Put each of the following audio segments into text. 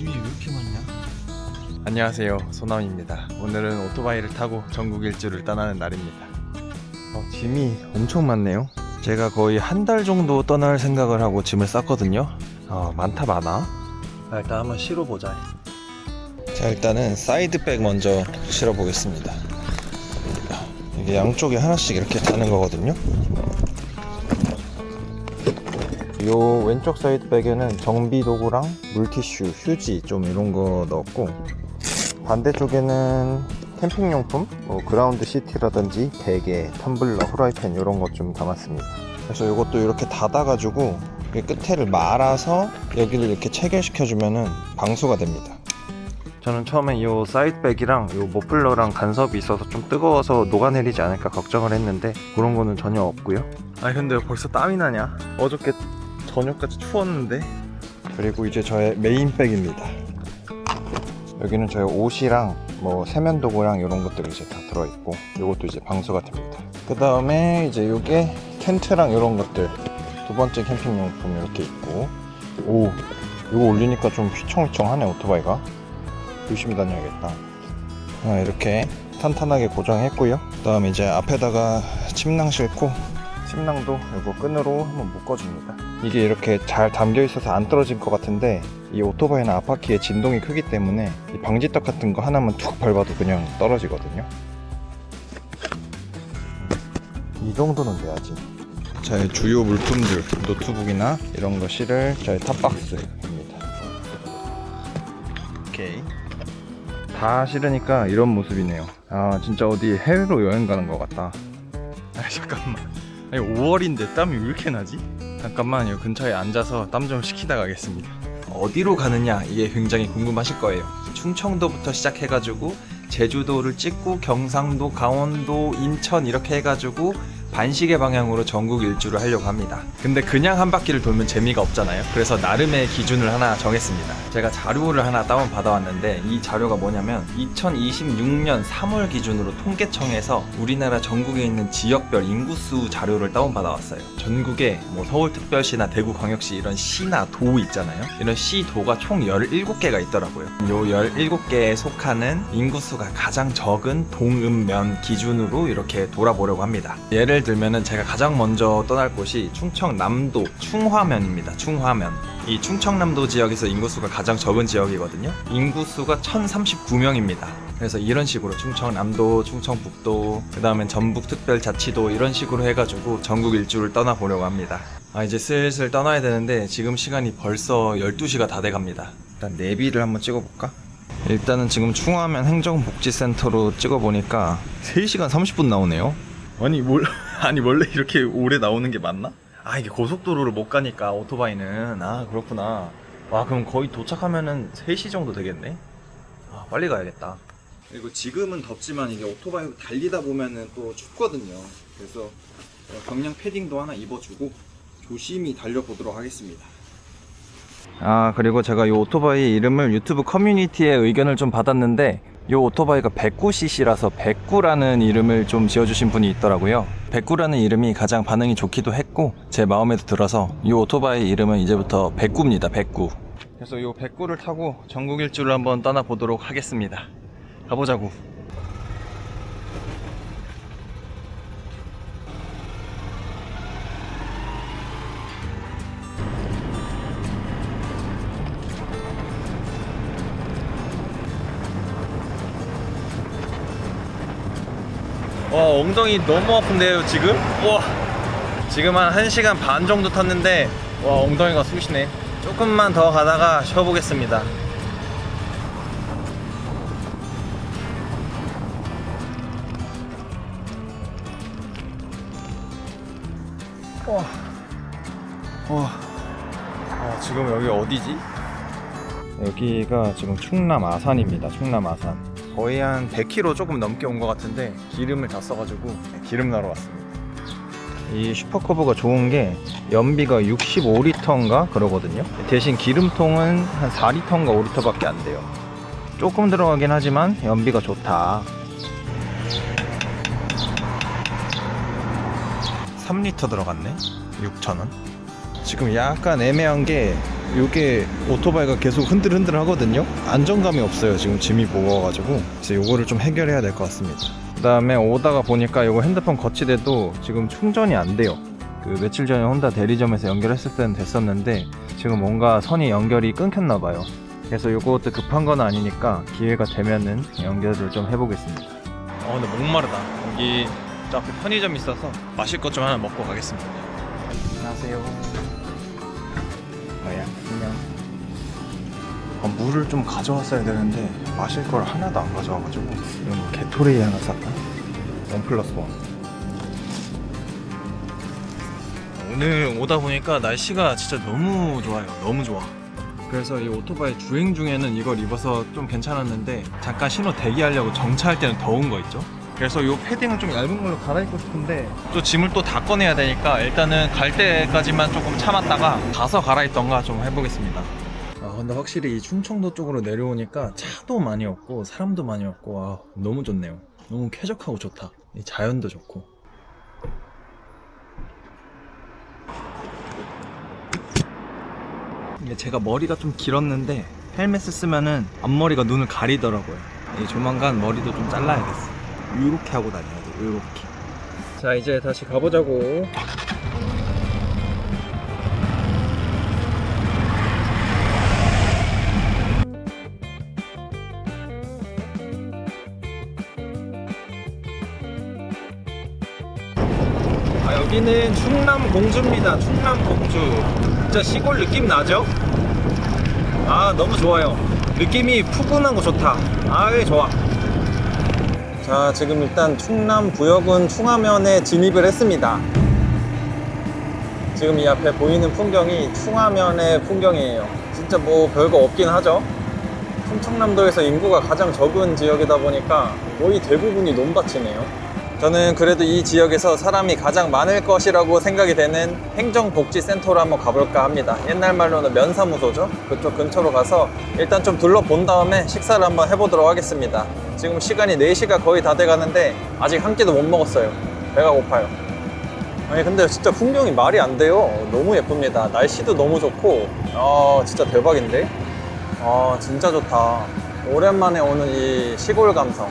짐이 왜 이렇게 많냐? 안녕하세요, 소남입니다. 오늘은 오토바이를 타고 전국 일주를 떠나는 날입니다. 짐이 엄청 많네요. 제가 거의 한 달 정도 떠날 생각을 하고 짐을 쌌거든요. 많다 많아. 일단 한번 실어보자. 자, 일단은 사이드백 먼저 실어보겠습니다. 이게 양쪽에 하나씩 이렇게 다는 거거든요. 요 왼쪽 사이드백에는 정비 도구랑 물티슈, 휴지 좀 이런 거 넣었고, 반대쪽에는 캠핑용품, 그라운드 시트라든지 베개, 텀블러, 후라이팬 이런 것 좀 담았습니다. 그래서 이것도 이렇게 닫아가지고 끝에를 말아서 여기를 이렇게 체결시켜주면은 방수가 됩니다. 저는 처음에 이 사이드백이랑 이 머플러랑 간섭이 있어서 좀 뜨거워서 녹아내리지 않을까 걱정을 했는데 그런 거는 전혀 없고요. 근데 벌써 땀이 나냐? 어저께 저녁까지 추웠는데. 그리고 이제 저의 메인백입니다. 여기는 저희 옷이랑 세면도구랑 이런 것들이 이제 다 들어있고, 이것도 이제 방수가 됩니다. 그 다음에 이제 요게 텐트랑 이런 것들, 두 번째 캠핑용품 이렇게 있고, 이거 올리니까 좀 휘청휘청하네. 오토바이가 조심히 다녀야겠다. 이렇게 탄탄하게 고정했고요. 그 다음에 이제 앞에다가 침낭 싣고, 침낭도 이거 끈으로 한번 묶어줍니다. 이게 이렇게 잘 담겨 있어서 안 떨어질 것 같은데, 이 오토바이는 앞바퀴에 진동이 크기 때문에 이 방지턱 같은 거 하나만 툭 밟아도 그냥 떨어지거든요. 이 정도는 돼야지. 저의 주요 물품들, 노트북이나 이런 거 실을 저의 탑박스입니다. 오케이. 다 실으니까 이런 모습이네요. 진짜 어디 해외로 여행 가는 것 같다. 잠깐만. 5월인데 땀이 왜 이렇게 나지? 잠깐만, 이 근처에 앉아서 땀 좀 식히다 가겠습니다. 어디로 가느냐, 이게 굉장히 궁금하실 거예요. 충청도부터 시작해가지고 제주도를 찍고 경상도, 강원도, 인천 이렇게 해가지고 반시계 방향으로 전국 일주를 하려고 합니다. 근데 그냥 한 바퀴를 돌면 재미가 없잖아요. 그래서 나름의 기준을 하나 정했습니다. 제가 자료를 하나 다운 받아왔는데, 이 자료가 뭐냐면 2026년 3월 기준으로 통계청에서 우리나라 전국에 있는 지역별 인구수 자료를 다운 받아왔어요. 전국에 서울특별시나 대구광역시 이런 시나 도 있잖아요. 이런 시, 도가 총 17개가 있더라고요. 요 17개에 속하는 인구수가 가장 적은 동읍면 기준으로 이렇게 돌아보려고 합니다. 예를 들면은 제가 가장 먼저 떠날 곳이 충청남도 충화면입니다. 충화면. 이 충청남도 지역에서 인구수가 가장 적은 지역이거든요. 인구수가 1039명입니다. 그래서 이런 식으로 충청남도, 충청북도, 그 다음엔 전북특별자치도 이런 식으로 해가지고 전국 일주를 떠나보려고 합니다. 이제 슬슬 떠나야 되는데 지금 시간이 벌써 12시가 다 돼갑니다. 일단 내비를 한번 찍어볼까? 일단은 지금 충화면 행정복지센터로 찍어보니까 3시간 30분 나오네요. 아니 원래 이렇게 오래 나오는 게 맞나? 이게 고속도로를 못 가니까 오토바이는. 그렇구나. 그럼 거의 도착하면은 3시 정도 되겠네. 빨리 가야겠다. 그리고 지금은 덥지만 이게 오토바이 달리다 보면은 또 춥거든요. 그래서 경량 패딩도 하나 입어주고 조심히 달려보도록 하겠습니다. 그리고 제가 이 오토바이 이름을 유튜브 커뮤니티에 의견을 좀 받았는데, 이 오토바이가 109cc라서 109라는 이름을 좀 지어주신 분이 있더라고요. 109라는 이름이 가장 반응이 좋기도 했고 제 마음에도 들어서 이 오토바이 이름은 이제부터 109입니다. 109. 그래서 이 109를 타고 전국 일주를 한번 떠나보도록 하겠습니다. 가보자고. 엉덩이 너무 아픈데요 지금? 지금 한 1시간 반 정도 탔는데 엉덩이가 쑤시네. 조금만 더 가다가 쉬어보겠습니다. 지금 여기 어디지? 여기가 지금 충남 아산입니다. 충남 아산. 거의 한 100km 조금 넘게 온 것 같은데 기름을 다 써가지고 기름 넣으러 왔습니다. 이 슈퍼커브가 좋은 게 연비가 65리터인가 그러거든요. 대신 기름통은 한 4리터인가 5리터밖에 안 돼요. 조금 들어가긴 하지만 연비가 좋다. 3리터 들어갔네. 6,000원. 지금 약간 애매한 게 요게 오토바이가 계속 흔들흔들 하거든요. 안정감이 없어요. 지금 짐이 무거워가지고. 그래서 요거를 좀 해결해야 될 것 같습니다. 그 다음에 오다가 보니까 요거 핸드폰 거치대도 지금 충전이 안 돼요. 그 며칠 전에 혼다 대리점에서 연결했을 때는 됐었는데 지금 뭔가 선이 연결이 끊겼나봐요. 그래서 요것도 급한 건 아니니까 기회가 되면은 연결을 좀 해보겠습니다. 근데 목마르다. 여기 저 앞에 편의점 있어서 마실 것 좀 하나 먹고 가겠습니다. 안녕하세요. 뭐야? 안녕. 물을 좀 가져왔어야 되는데 마실 걸 하나도 안 가져와가지고 이런 거 게토레이 하나 샀다. 1+1. 오늘 오다 보니까 날씨가 진짜 너무 좋아요. 너무 좋아. 그래서 이 오토바이 주행 중에는 이걸 입어서 좀 괜찮았는데 잠깐 신호 대기하려고 정차할 때는 더운 거 있죠? 그래서 이 패딩을 좀 얇은 걸로 갈아입고 싶은데 또 짐을 또 다 꺼내야 되니까 일단은 갈 때까지만 조금 참았다가 가서 갈아입던가 좀 해보겠습니다. 근데 확실히 이 충청도 쪽으로 내려오니까 차도 많이 없고 사람도 많이 없고 너무 좋네요. 너무 쾌적하고 좋다. 이 자연도 좋고. 이게 제가 머리가 좀 길었는데 헬멧을 쓰면은 앞머리가 눈을 가리더라고요. 조만간 머리도 좀 잘라야겠어. 요렇게 하고 다녀야 돼. 요렇게. 자, 이제 다시 가보자고. 여기는 충남 공주입니다. 충남 공주. 진짜 시골 느낌 나죠? 너무 좋아요. 느낌이 푸근하고 좋다. 좋아. 자, 지금 일단 충남 부여군 충하면에 진입을 했습니다. 지금 이 앞에 보이는 풍경이 충하면의 풍경이에요. 진짜 뭐 별거 없긴 하죠. 충청남도에서 인구가 가장 적은 지역이다 보니까 거의 대부분이 논밭이네요. 저는 그래도 이 지역에서 사람이 가장 많을 것이라고 생각이 되는 행정복지센터로 한번 가볼까 합니다. 옛날 말로는 면사무소죠. 그쪽 근처로 가서 일단 좀 둘러본 다음에 식사를 한번 해보도록 하겠습니다. 지금 시간이 4시가 거의 다 돼가는데 아직 한 끼도 못 먹었어요. 배가 고파요. 근데 진짜 풍경이 말이 안 돼요. 너무 예쁩니다. 날씨도 너무 좋고 진짜 대박인데? 진짜 좋다. 오랜만에 오는 이 시골 감성.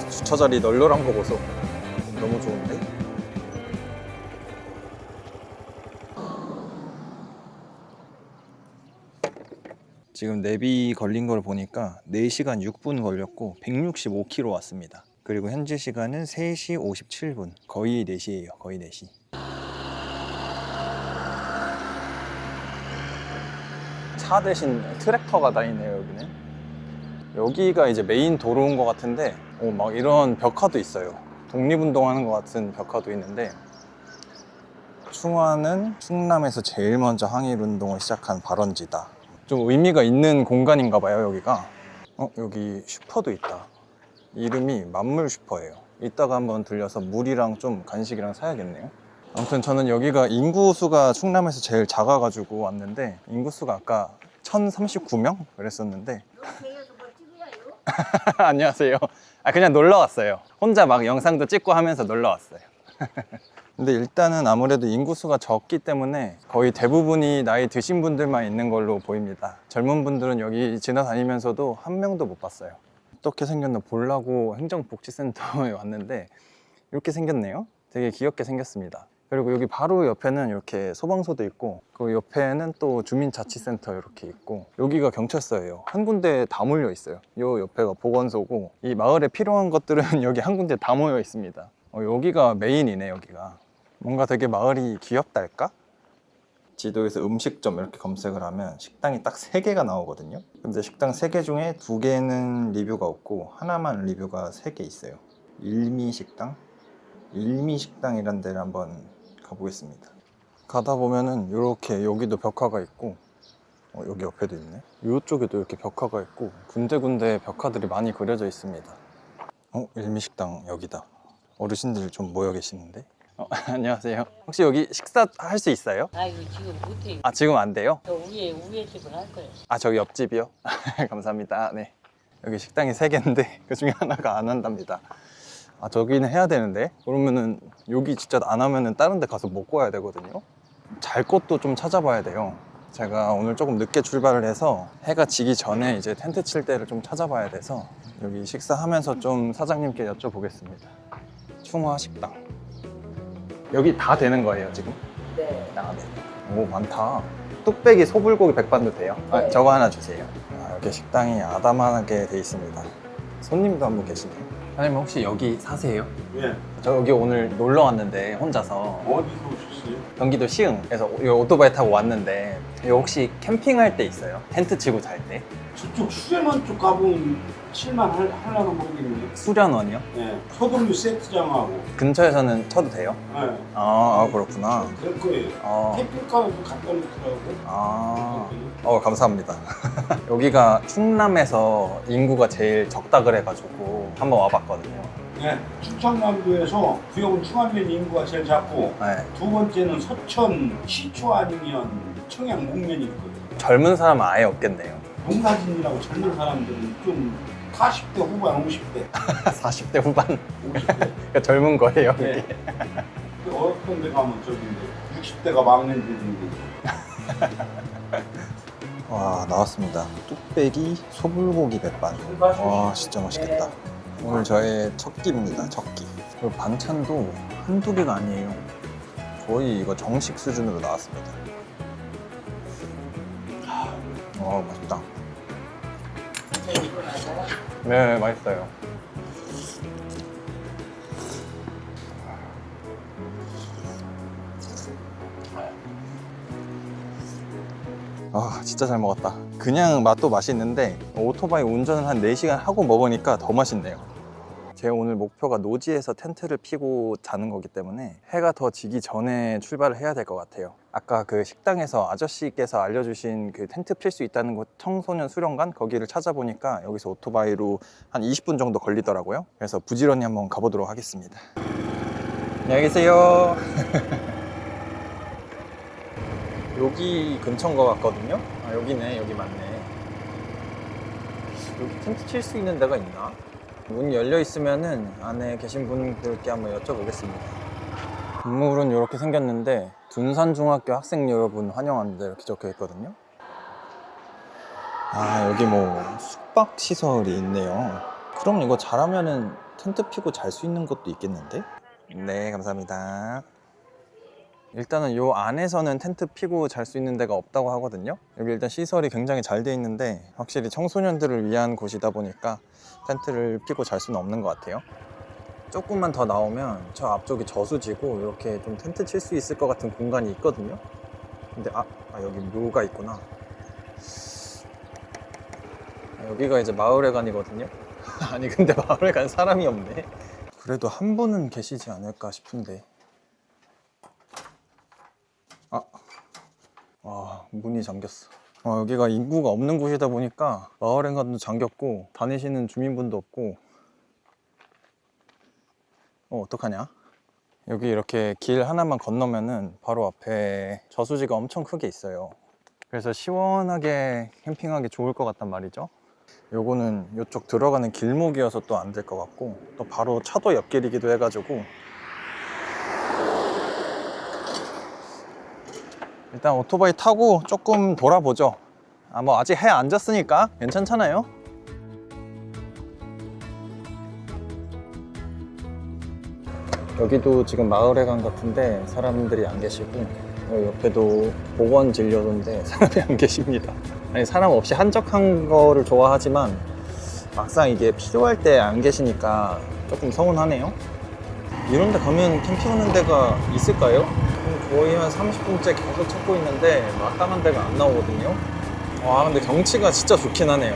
주차자리 널널한 거 보소. 너무 좋은데? 지금 내비 걸린 걸 보니까 4시간 6분 걸렸고 165km 왔습니다. 그리고 현재 시간은 3시 57분. 거의 4시예요. 거의 4시. 차 대신 트랙터가 다니네요, 여기는. 여기가 이제 메인 도로인 것 같은데 막 이런 벽화도 있어요. 독립운동하는 것 같은 벽화도 있는데 충화는 충남에서 제일 먼저 항일운동을 시작한 발원지다. 좀 의미가 있는 공간인가 봐요, 여기가. 여기 슈퍼도 있다. 이름이 만물 슈퍼예요. 이따가 한번 들려서 물이랑 좀 간식이랑 사야겠네요. 아무튼 저는 여기가 인구수가 충남에서 제일 작아가지고 왔는데 인구수가 아까 1039명? 그랬었는데 안녕하세요. 그냥 놀러 왔어요. 혼자 막 영상도 찍고 하면서 놀러 왔어요. 근데 일단은 아무래도 인구수가 적기 때문에 거의 대부분이 나이 드신 분들만 있는 걸로 보입니다. 젊은 분들은 여기 지나다니면서도 한 명도 못 봤어요. 어떻게 생겼나 보려고 행정복지센터에 왔는데 이렇게 생겼네요. 되게 귀엽게 생겼습니다. 그리고 여기 바로 옆에는 이렇게 소방서도 있고 그 옆에는 또 주민자치센터 이렇게 있고 여기가 경찰서예요. 한 군데 다 몰려 있어요. 요 옆에가 보건소고 이 마을에 필요한 것들은 여기 한 군데 다 모여 있습니다. 여기가 메인이네. 여기가 뭔가 되게 마을이 귀엽달까? 지도에서 음식점 이렇게 검색을 하면 식당이 딱 3개가 나오거든요. 근데 식당 3개 중에 2개는 리뷰가 없고 하나만 리뷰가 3개 있어요. 일미식당? 일미식당이란 데를 한번 가보겠습니다. 가다 보면은 이렇게 여기도 벽화가 있고 여기 옆에도 있네. 이쪽에도 이렇게 벽화가 있고 군데군데 벽화들이 많이 그려져 있습니다. 일미식당 여기다. 어르신들 좀 모여 계시는데. 안녕하세요. 혹시 여기 식사할 수 있어요? 이거 지금 못해. 지금 안 돼요? 저 위에 집을 할 거예요. 저기 옆집이요? 감사합니다. 네. 여기 식당이 3개인데 그 중에 하나가 안 한답니다. 아 저기는 해야 되는데 그러면은 여기 진짜 안 하면은 다른 데 가서 먹고 와야 되거든요. 잘 곳도 좀 찾아봐야 돼요. 제가 오늘 조금 늦게 출발을 해서 해가 지기 전에 이제 텐트 칠 때를 좀 찾아봐야 돼서 여기 식사하면서 좀 사장님께 여쭤보겠습니다. 충화 식당 여기 다 되는 거예요 지금? 네. 아, 네. 오 많다. 뚝배기 소불고기 백반도 돼요? 아, 네. 저거 하나 주세요. 아, 이렇게 식당이 아담하게 돼 있습니다. 손님도 한 분 계시네요. 사장님 혹시 여기 사세요? 예. 저 여기 오늘 놀러 왔는데 혼자서 어디서 오셨어요? 경기도 시흥에서 이 오토바이 타고 왔는데 여기 혹시 캠핑할 때 있어요? 텐트 치고 잘 때? 저쪽 수련원 쪽 가보면 칠만 하려나 모르겠네요. 수련원이요? 예. 소독류 세트장하고. 근처에서는 쳐도 돼요? 예. 아 그렇구나. 그럴 거예요. 캠핑카도 갖다 놓더라고요. 감사합니다. 여기가 충남에서 인구가 제일 적다 그래가지고 한번 와봤거든요. 예. 충청남도에서 구역은 충안면 인구가 제일 작고 네. 두 번째는 서천 시초 아니면 청양 목면이 있거든요. 젊은 사람은 아예 없겠네요. 농사진이라고 젊은 사람들은 좀 40대 후반, 50대, 40대 후반 50대. 그러니까 젊은 거예요. 네. 여기. 어떤 데 가면 저기 60대가 막내들인데. 와 나왔습니다. 뚝배기 소불고기 백반. 와 진짜 맛있겠다. 오늘 저의 첫 끼입니다. 첫 끼. 그리고 반찬도 한두 개가 아니에요. 거의 이거 정식 수준으로 나왔습니다. 와 맛있다. 네 맛있어요. 아 진짜 잘 먹었다. 그냥 맛도 맛있는데 오토바이 운전을 한 4시간 하고 먹으니까 더 맛있네요. 제 오늘 목표가 노지에서 텐트를 피고 자는 거기 때문에 해가 더 지기 전에 출발을 해야 될 것 같아요. 아까 그 식당에서 아저씨께서 알려주신 그 텐트 필 수 있다는 곳 청소년 수련관 거기를 찾아보니까 여기서 오토바이로 한 20분 정도 걸리더라고요. 그래서 부지런히 한번 가보도록 하겠습니다. 안녕히 계세요. 여기 근처인 것 같거든요. 아 여기네. 여기 맞네. 여기 텐트 칠 수 있는 데가 있나? 문이 열려 있으면은 안에 계신 분들께 한번 여쭤보겠습니다. 건물은 이렇게 생겼는데 둔산중학교 학생 여러분 환영합니다 이렇게 적혀 있거든요. 아 여기 뭐 숙박 시설이 있네요. 그럼 이거 잘하면은 텐트 피고 잘 수 있는 것도 있겠는데? 네 감사합니다. 일단은 요 안에서는 텐트 피고 잘 수 있는 데가 없다고 하거든요. 여기 일단 시설이 굉장히 잘 돼 있는데 확실히 청소년들을 위한 곳이다 보니까 텐트를 피고 잘 수는 없는 것 같아요. 조금만 더 나오면 저 앞쪽이 저수지고 이렇게 좀 텐트 칠 수 있을 것 같은 공간이 있거든요. 근데 여기 묘가 있구나. 여기가 이제 마을회관이거든요. 아니 근데 마을회관 사람이 없네. 그래도 한 분은 계시지 않을까 싶은데. 문이 잠겼어. 여기가 인구가 없는 곳이다 보니까 마을회관도 잠겼고 다니시는 주민분도 없고. 어떡하냐? 여기 이렇게 길 하나만 건너면은 바로 앞에 저수지가 엄청 크게 있어요. 그래서 시원하게 캠핑하기 좋을 것 같단 말이죠. 요거는 이쪽 들어가는 길목이어서 또 안 될 것 같고 또 바로 차도 옆길이기도 해가지고 일단 오토바이 타고 조금 돌아보죠. 뭐 아직 해 안 졌으니까 괜찮잖아요. 여기도 지금 마을회관 같은데 사람들이 안 계시고 옆에도 보건진료소인데 사람이 안 계십니다. 아니 사람 없이 한적한 거를 좋아하지만 막상 이게 필요할 때 안 계시니까 조금 서운하네요. 이런 데 가면 캠핑 하는 데가 있을까요? 거의 한 30분째 계속 찾고 있는데 마땅한 데가 안 나오거든요. 근데 경치가 진짜 좋긴 하네요.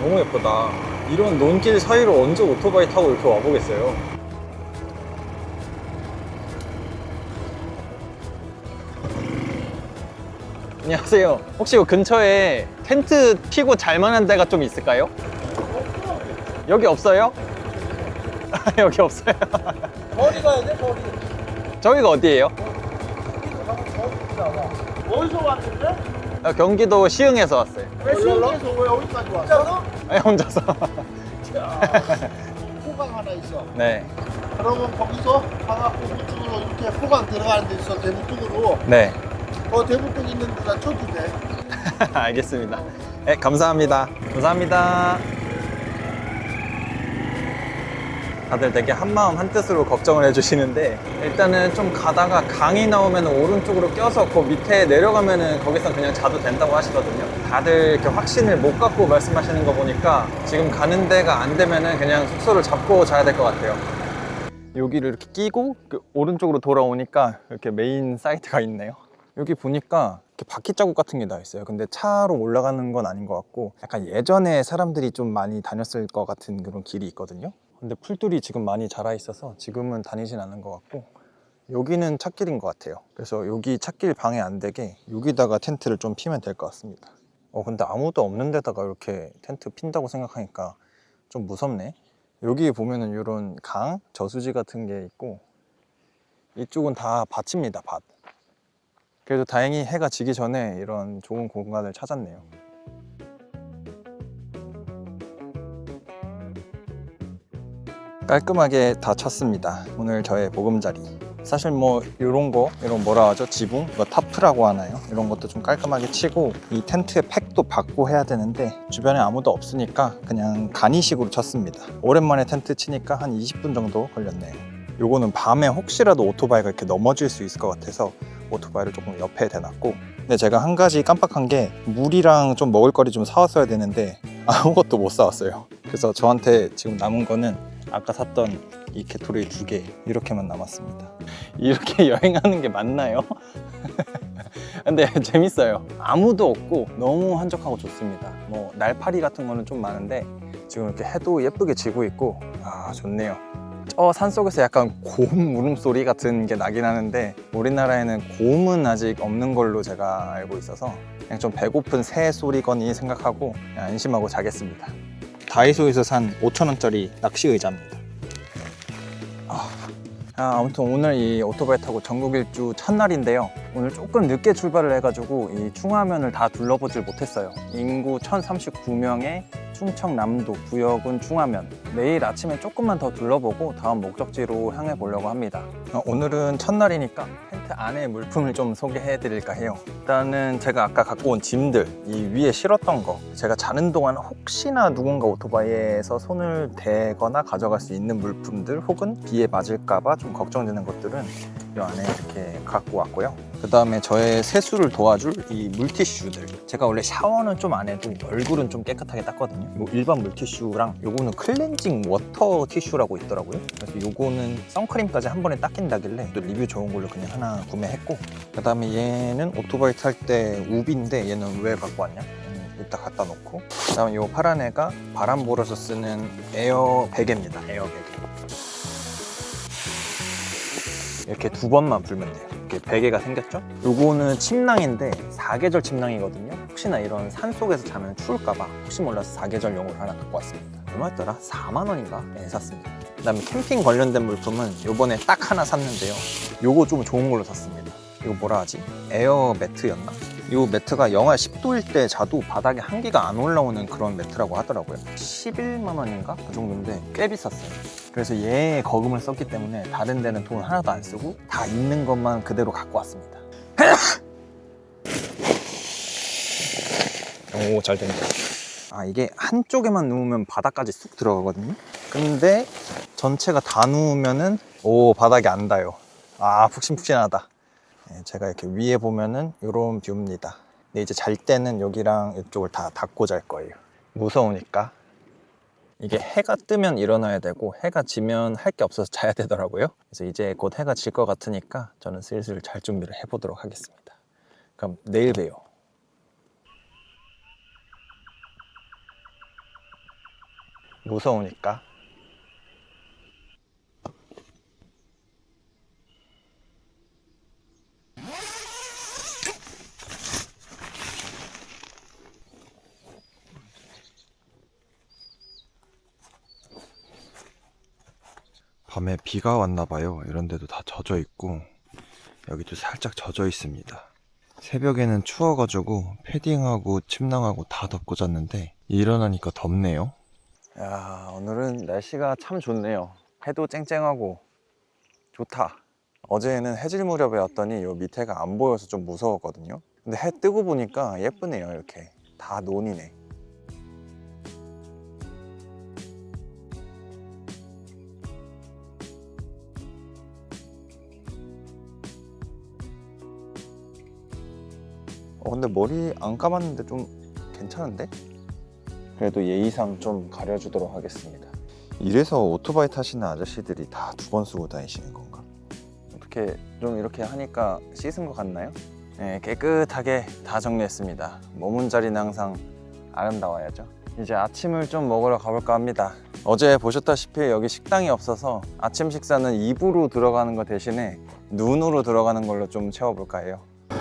너무 예쁘다. 이런 논길 사이로 언제 오토바이 타고 이렇게 와보겠어요. 안녕하세요. 혹시 이 근처에 텐트 피고 잘 만한 데가 좀 있을까요? 여기 없어요? 여기 없어요. 머리 가야 돼, 머리. 저기가 어디예요? 어디서 왔는데? 경기도 시흥에서 왔어요. 왜 시흥에서 왜 여기까지 왔어? 혼자서. 포강 하나 있어. 네. 그러면 거기서 가갖고 우측으로 이렇게 포강 들어가는 데 있어. 대문 쪽으로. 네. 대문 쪽 있는 데다 쳐도 돼. 알겠습니다. 네, 감사합니다. 감사합니다. 다들 되게 한마음 한뜻으로 걱정을 해주시는데 일단은 좀 가다가 강이 나오면 오른쪽으로 껴서 그 밑에 내려가면은 거기서 그냥 자도 된다고 하시거든요. 다들 이렇게 확신을 못 갖고 말씀하시는 거 보니까 지금 가는 데가 안 되면은 그냥 숙소를 잡고 자야 될 것 같아요. 여기를 이렇게 끼고 오른쪽으로 돌아오니까 이렇게 메인 사이트가 있네요. 여기 보니까 이렇게 바퀴 자국 같은 게 나 있어요. 근데 차로 올라가는 건 아닌 것 같고 약간 예전에 사람들이 좀 많이 다녔을 것 같은 그런 길이 있거든요. 근데 풀들이 지금 많이 자라 있어서 지금은 다니진 않는 것 같고 여기는 찻길인 것 같아요. 그래서 여기 찻길 방해 안 되게 여기다가 텐트를 좀 피면 될 것 같습니다. 근데 아무도 없는 데다가 이렇게 텐트 핀다고 생각하니까 좀 무섭네. 여기 보면은 이런 강, 저수지 같은 게 있고 이쪽은 다 밭입니다. 밭. 그래도 다행히 해가 지기 전에 이런 좋은 공간을 찾았네요. 깔끔하게 다 쳤습니다. 오늘 저의 보금자리. 사실 뭐 이런 뭐라 하죠? 지붕? 이거 타프라고 하나요? 이런 것도 좀 깔끔하게 치고 이 텐트의 팩도 받고 해야 되는데 주변에 아무도 없으니까 그냥 간이식으로 쳤습니다. 오랜만에 텐트 치니까 한 20분 정도 걸렸네요. 요거는 밤에 혹시라도 오토바이가 이렇게 넘어질 수 있을 것 같아서 오토바이를 조금 옆에 대놨고, 근데 제가 한 가지 깜빡한 게 물이랑 좀 먹을거리 좀 사왔어야 되는데 아무것도 못 사왔어요. 그래서 저한테 지금 남은 거는 아까 샀던 이 게토레이 2개 이렇게만 남았습니다. 이렇게 여행하는 게 맞나요? 근데 재밌어요. 아무도 없고 너무 한적하고 좋습니다. 뭐 날파리 같은 거는 좀 많은데 지금 이렇게 해도 예쁘게 지고 있고 좋네요. 저 산속에서 약간 고음 울음소리 같은 게 나긴 하는데 우리나라에는 고음은 아직 없는 걸로 제가 알고 있어서 그냥 좀 배고픈 새 소리거니 생각하고 그냥 안심하고 자겠습니다. 다이소에서 산 5,000원짜리 낚시 의자입니다. 아무튼 오늘 이 오토바이 타고 전국 일주 첫날인데요. 오늘 조금 늦게 출발을 해가지고 이 충화면을 다 둘러보질 못했어요. 인구 1039명의 충청남도 구역은 충화면. 내일 아침에 조금만 더 둘러보고 다음 목적지로 향해 보려고 합니다. 오늘은 첫날이니까 텐트 안에 물품을 좀 소개해 드릴까 해요. 일단은 제가 아까 갖고 온 짐들, 이 위에 실었던 거, 제가 자는 동안 혹시나 누군가 오토바이에서 손을 대거나 가져갈 수 있는 물품들 혹은 비에 맞을까봐 좀 걱정되는 것들은 이 안에 이렇게 갖고 왔고요. 그 다음에 저의 세수를 도와줄 이 물티슈들. 제가 원래 샤워는 좀 안 해도 얼굴은 좀 깨끗하게 닦거든요. 이 일반 물티슈랑 요거는 클렌징 워터 티슈라고 있더라고요. 그래서 요거는 선크림까지 한 번에 닦인다길래 또 리뷰 좋은 걸로 그냥 하나 구매했고, 그 다음에 얘는 오토바이 탈 때 우비인데 얘는 왜 갖고 왔냐? 이따 갖다 놓고, 그 다음에 요 파란 애가 바람 불어서 쓰는 에어 베개입니다. 에어 베개. 이렇게 2번만 불면 돼요. 이렇게 베개가 생겼죠? 요거는 침낭인데 사계절 침낭이거든요. 혹시나 이런 산속에서 자면 추울까봐 혹시 몰라서 사계절용으로 하나 갖고 왔습니다. 얼마였더라? 4만 원인가? 네, 샀습니다. 그 다음에 캠핑 관련된 물품은 요번에 딱 하나 샀는데요. 요거 좀 좋은 걸로 샀습니다. 이거 뭐라 하지? 에어 매트였나? 이 매트가 영하 10도일 때 자도 바닥에 한기가 안 올라오는 그런 매트라고 하더라고요. 11만 원인가? 그 정도인데 꽤 비쌌어요. 그래서 얘의 거금을 썼기 때문에 다른 데는 돈 하나도 안 쓰고 다 있는 것만 그대로 갖고 왔습니다. 오, 잘 된다. 이게 한쪽에만 누우면 바닥까지 쑥 들어가거든요. 근데 전체가 다 누우면은 바닥이 안 닿아요. 푹신푹신하다. 제가 이렇게 위에 보면은 이런 뷰입니다. 근데 이제 잘 때는 여기랑 이쪽을 다 닫고 잘 거예요. 무서우니까. 이게 해가 뜨면 일어나야 되고 해가 지면 할 게 없어서 자야 되더라고요. 그래서 이제 곧 해가 질 것 같으니까 저는 슬슬 잘 준비를 해보도록 하겠습니다. 그럼 내일 봬요. 무서우니까. 밤에 비가 왔나봐요. 이런 데도 다 젖어 있고 여기도 살짝 젖어 있습니다. 새벽에는 추워가지고 패딩하고 침낭하고 다 덮고 잤는데 일어나니까 덥네요. 야, 오늘은 날씨가 참 좋네요. 해도 쨍쨍하고 좋다. 어제는 해질 무렵에 왔더니 요 밑에가 안 보여서 좀 무서웠거든요. 근데 해 뜨고 보니까 예쁘네요. 이렇게 다 논이네. 근데 머리 안 감았는데 좀 괜찮은데? 그래도 예의상 좀 가려주도록 하겠습니다. 이래서 오토바이 타시는 아저씨들이 다 두 번 쓰고 다니시는 건가? 어떻게 좀 이렇게 하니까 씻은 것 같나요? 네, 깨끗하게 다 정리했습니다. 머문 자리는 항상 아름다워야죠. 이제 아침을 좀 먹으러 가볼까 합니다. 어제 보셨다시피 여기 식당이 없어서 아침 식사는 입으로 들어가는 거 대신에 눈으로 들어가는 걸로 좀 채워볼까 해요.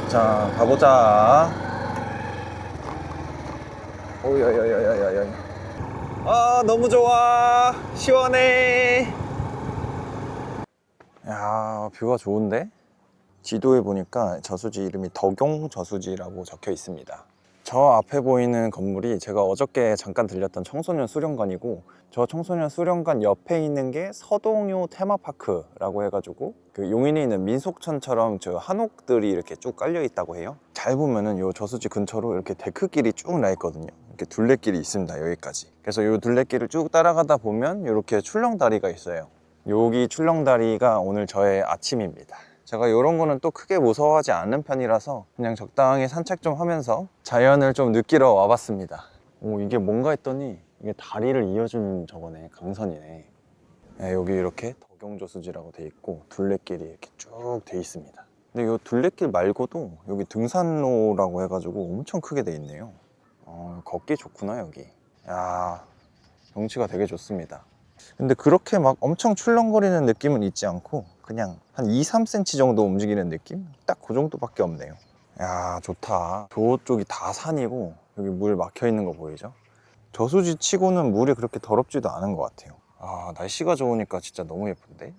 자, 가보자. 오야야야야야야. 아, 너무 좋아. 시원해. 야, 뷰가 좋은데? 지도에 보니까 저수지 이름이 덕용 저수지라고 적혀 있습니다. 저 앞에 보이는 건물이 제가 어저께 잠깐 들렸던 청소년 수련관이고, 저 청소년 수련관 옆에 있는 게 서동요 테마파크라고 해가지고 그 용인에 있는 민속촌처럼 저 한옥들이 이렇게 쭉 깔려 있다고 해요. 잘 보면은 요 저수지 근처로 이렇게 데크길이 쭉 나 있거든요. 이렇게 둘레길이 있습니다. 여기까지. 그래서 요 둘레길을 쭉 따라가다 보면 이렇게 출렁다리가 있어요. 여기 출렁다리가 오늘 저의 아침입니다. 제가 이런 거는 또 크게 무서워하지 않는 편이라서 그냥 적당히 산책 좀 하면서 자연을 좀 느끼러 와봤습니다. 오, 이게 뭔가 했더니 이게 다리를 이어주는 저거네. 강선이네. 네, 여기 이렇게 덕용저수지라고 돼 있고 둘레길이 이렇게 쭉 돼 있습니다. 근데 이 둘레길 말고도 여기 등산로라고 해가지고 엄청 크게 돼 있네요. 걷기 좋구나 여기. 야, 경치가 되게 좋습니다. 근데 그렇게 막 엄청 출렁거리는 느낌은 있지 않고 그냥 한 2-3cm 정도 움직이는 느낌? 딱 그 정도밖에 없네요. 야, 좋다. 저쪽이 다 산이고 여기 물 막혀 있는 거 보이죠? 저수지 치고는 물이 그렇게 더럽지도 않은 것 같아요. 아, 날씨가 좋으니까 진짜 너무 예쁜데?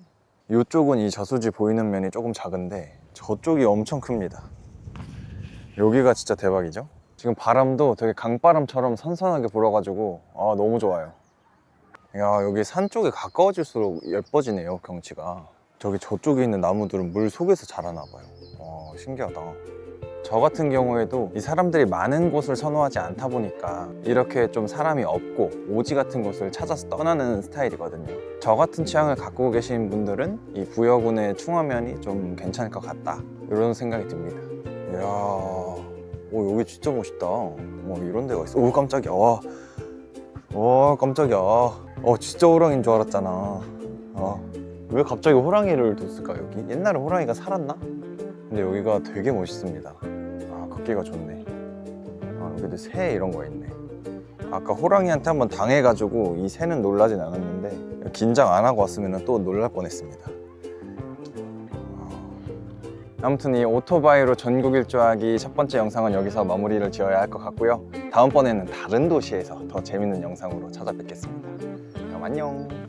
이쪽은 이 저수지 보이는 면이 조금 작은데 저쪽이 엄청 큽니다. 여기가 진짜 대박이죠? 지금 바람도 되게 강바람처럼 선선하게 불어가지고 너무 좋아요. 야, 여기 산 쪽에 가까워질수록 예뻐지네요, 경치가. 저기 저쪽에 있는 나무들은 물 속에서 자라나 봐요. 신기하다. 저 같은 경우에도 이 사람들이 많은 곳을 선호하지 않다 보니까 이렇게 좀 사람이 없고 오지 같은 곳을 찾아서 떠나는 스타일이거든요. 저 같은 취향을 갖고 계신 분들은 이 부여군의 충화면이 좀 괜찮을 것 같다, 이런 생각이 듭니다. 이야, 여기 진짜 멋있다. 이런 데가 있어. 오, 깜짝이야. 깜짝이야. 진짜 호랑이인 줄 알았잖아. 왜 갑자기 호랑이를 뒀을까 여기? 옛날에 호랑이가 살았나? 근데 여기가 되게 멋있습니다. 걷기가 좋네. 여기도 새 이런 거 있네. 아까 호랑이한테 한번 당해가지고 이 새는 놀라진 않았는데 긴장 안 하고 왔으면 또 놀랄 뻔했습니다. 아무튼 이 오토바이로 전국 일주하기 첫 번째 영상은 여기서 마무리를 지어야 할 것 같고요. 다음번에는 다른 도시에서 더 재밌는 영상으로 찾아뵙겠습니다. 그럼 안녕.